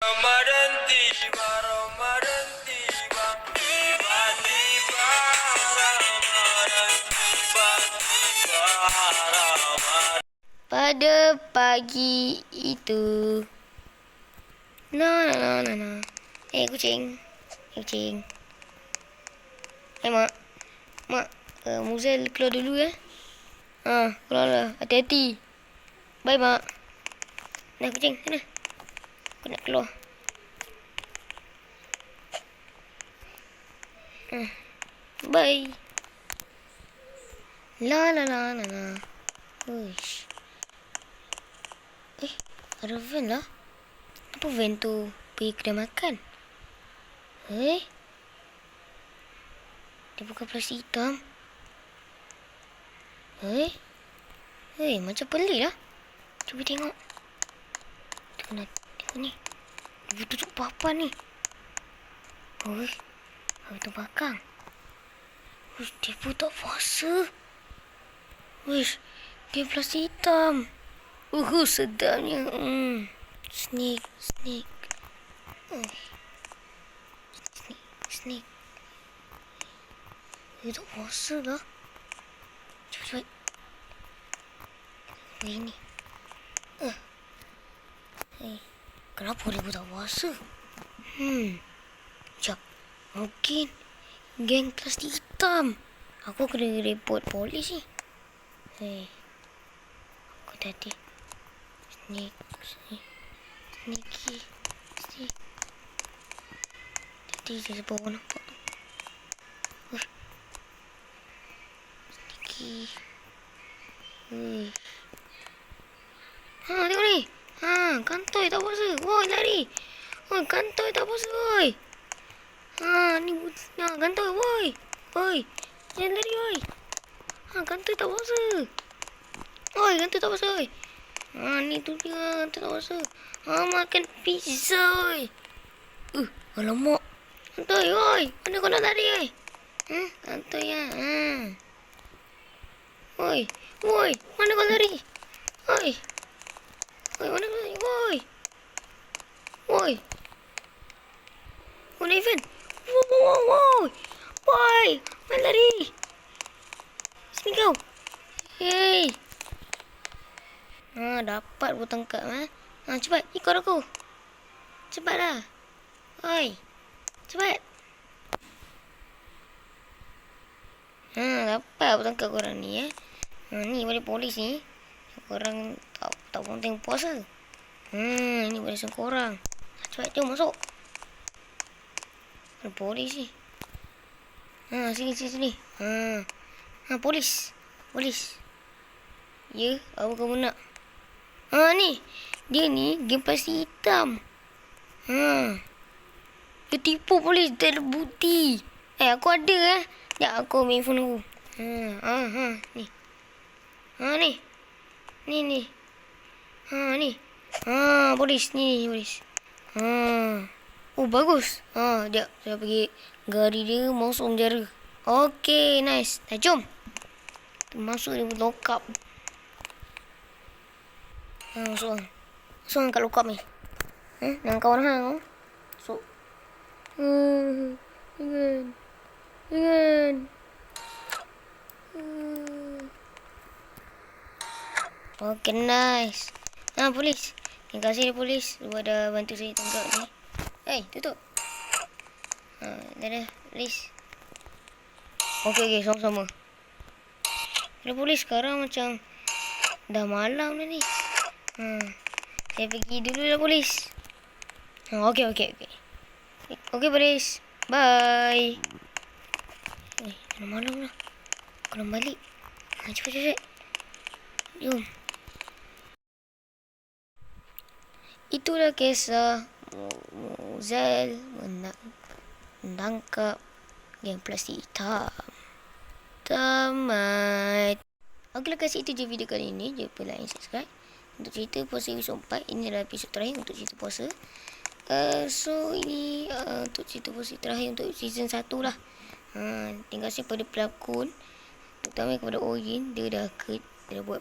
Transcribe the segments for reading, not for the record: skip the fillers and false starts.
Ramadan tiba, Ramadan tiba, tiba-tiba Ramadan tiba, tiba Ramadan. Pada pagi itu. No. Kucing. Kucing. Mak. Mak. Muzel keluar dulu ya. Keluar lah. Hati-hati. Bye, Mak. Nah, kucing. Sana. Aku nak keluar. Bye. La. Uish. Ada van lah. Apa van tu pergi kedai makan? Dia bukan plastik hitam. Macam pelik lah. Cuba tengok. Tengok ni. Dia tutup papan ni. Itu bakang. Dia pun tak puasa. Dia plastik hitam. Sedapnya. Snake. Snake. Dia tak puasa lah. Cepat. Ini. Kenapa dia pun tak puasa? Sekejap. Mungkin geng plastik hitam. Aku kena report polis ni. Aku tadi. Sneaky. Tadi dia sebab orang nampak tu. Sneaky. Tengok ni. Kantoi tak puasa. Woi, lari. Kantoi tak puasa, woi. Ni kantoi, woi. Jangan lari, woi. Kantoi tak puasa. Woi, kantoi tak puasa, woi. Ni tu dia, kantoi tak puasa. Makan pizza, woi. Alamak. Kantoi, woi. Mana kau nak lari, woi? Kantoi ya. Woi. Mana kau lari? Woi, mana kau lari? Woi. Mana Ivan? Woi. Mana lari? Sini kau. Hei. Dapat aku tangkap. Cepat, ikut aku. Cepatlah. Oi. Cepat. Dapat aku tangkap korang ni. Ni boleh polis ni. Korang tak penting puasa. Ini barisan korang. Cepat, jom masuk. Ada polis ni. Sini. Polis. Ya, apa kamu nak? Ni. Dia ni geng plastik hitam. Dia tipu polis. Dia ada bukti. Aku ada. Sekejap aku ambil phone aku. Ni. Ni. Ni. Polis. Ni polis. Bagus. Sekejap. Saya pergi gari dia masuk penjara. Okey, nice. Dah, jom. Masuk dia lock up. Masuk kat lock up ni. Dengan kawan hang. Masuk. Jangan. Okay, nice. Polis. Terima kasih polis. Lu dah bantu saya tangkap ni. Tutup. Dah. Polis. Okay, sama-sama. Ada polis sekarang macam dah malam dah ni. Saya pergi dulu lah polis. Okay. Okay, polis. Bye. Dah malam lah. Kena balik. Cepat. Jom. Itulah kisah Muzel menangkap geng plastik hitam. Tamat. Okeylah, kasih itu je video kali ini. Jangan lupa like, subscribe. Untuk cerita puasa episode 4. Ini adalah episode terakhir untuk cerita puasa. So ini untuk cerita puasa terakhir untuk season 1 lah. Terima kasih pada pelakon, terutama kepada Oyin. Dia dah buat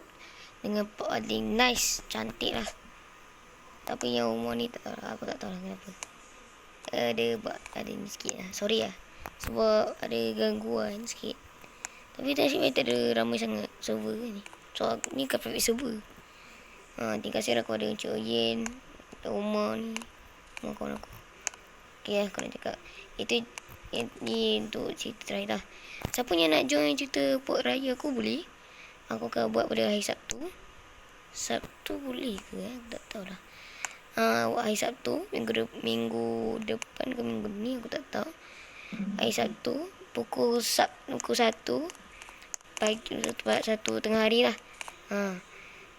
dengan paling nice, cantik lah. Tapi yang umur ni tak tahu lah. Aku tak tahu lah kenapa. Ada ni sikit lah. Sorry lah. Sebab ada gangguan sikit. Tapi nasib baik tak ada ramai sangat server ni. So ni kan private server. Terima kasih lah kepada Encik Oyen, Umar ni, semua kawan aku. Okay lah, aku nak cakap. Itu ni untuk cerita terakhir lah. Siapa yang nak join cerita Port Raya aku boleh. Aku akan buat pada hari Sabtu. Sabtu boleh ke? Aku tak tahu lah. Hari Sabtu, minggu depan ke minggu ni aku tak tahu. Hari Sabtu pukul 1 pagi, 1 tengah hari lah.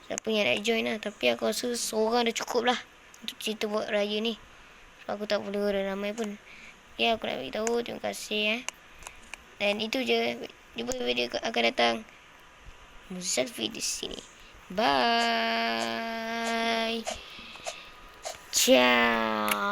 Siapa yang nak join lah. Tapi aku rasa seorang dah cukup lah untuk cerita Port Raya ni. Sebab aku tak perlu ada ramai pun. Ya, aku nak beritahu. Terima kasih. Dan itu je. Jumpa video akan datang. Selfie di sini. Bye. Ciao.